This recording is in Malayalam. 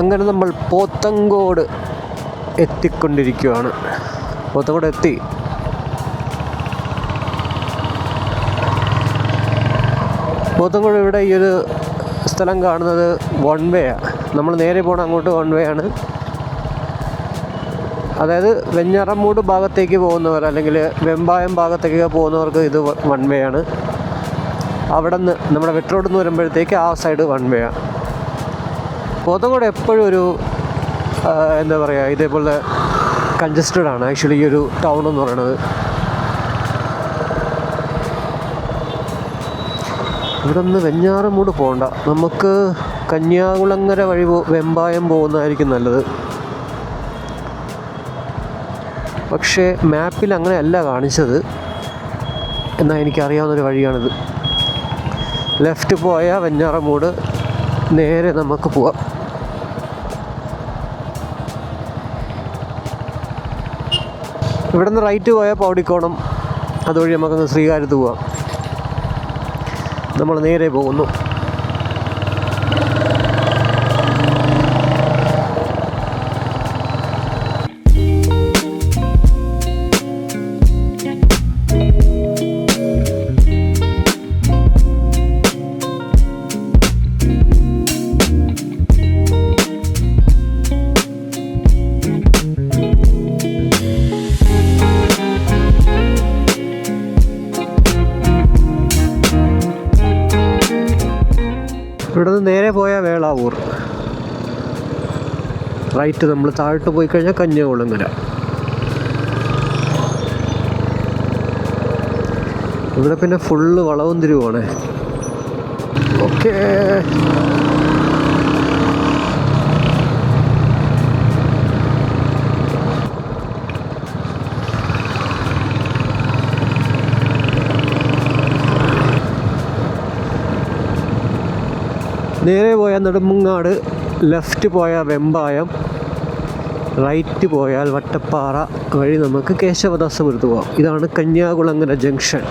അങ്ങനെ നമ്മൾ പോത്തങ്കോട് എത്തിക്കൊണ്ടിരിക്കുകയാണ്. പോത്തങ്കോട് എത്തി. പോത്തങ്കോട് ഇവിടെ ഈ ഒരു സ്ഥലം കാണുന്നത് വൺ വേ ആണ്. നമ്മൾ നേരെ പോകണം അങ്ങോട്ട് വൺ വേ ആണ്. അതായത് വെഞ്ഞാറമൂട് ഭാഗത്തേക്ക് പോകുന്നവർ അല്ലെങ്കിൽ വെമ്പായം ഭാഗത്തേക്ക് പോകുന്നവർക്ക് ഇത് വൺ വേ ആണ്. അവിടെ നിന്ന് നമ്മുടെ വെട്രോഡിൽ നിന്ന് വരുമ്പോഴത്തേക്ക് ആ സൈഡ് വൺ വേ ആണ്. പോത്തങ്കോട് എപ്പോഴും ഒരു എന്താ പറയുക, ഇതേപോലെ കൺജസ്റ്റഡ് ആണ് ആക്ച്വലി ഈ ഒരു ടൗൺ എന്ന് പറയുന്നത്. ഇവിടെ നിന്ന് വെഞ്ഞാറമൂട് പോകണ്ട, നമുക്ക് കന്യാകുളങ്ങര വഴി വെമ്പായം പോകുന്നതായിരിക്കും നല്ലത്. പക്ഷേ മാപ്പിൽ അങ്ങനെയല്ല കാണിച്ചത്. എന്നാൽ എനിക്കറിയാവുന്നൊരു വഴിയാണിത്. ലെഫ്റ്റ് പോയാൽ വെഞ്ഞാറമൂട്, നേരെ നമുക്ക് പോവാം. ഇവിടെ നിന്ന് റൈറ്റ് പോയാൽ പൗടിക്കോണം, അതുവഴി നമുക്കൊന്ന് ശ്രീകാര്യത്ത് പോവാം. നമ്മൾ നേരെ പോകുന്നു. ഇവിടെ നിന്ന് നേരെ പോയാൽ വേളാവൂർ, റൈറ്റ് നമ്മൾ താഴോട്ട് പോയി കഴിഞ്ഞാൽ കന്യാകുളങ്ങര. ഇവിടെ പിന്നെ ഫുള്ള് വളവും തിരിവാണേ. ഓക്കേ, നേരെ പോയാൽ നെടുമങ്ങാട്, ലെഫ്റ്റ് പോയാൽ വെമ്പായം, റൈറ്റ് പോയാൽ വട്ടപ്പാറ വഴി നമുക്ക് കേശവദാസപുരത്ത് പോകാം. ഇതാണ് കന്യാകുളങ്ങര ജംഗ്ഷൻ.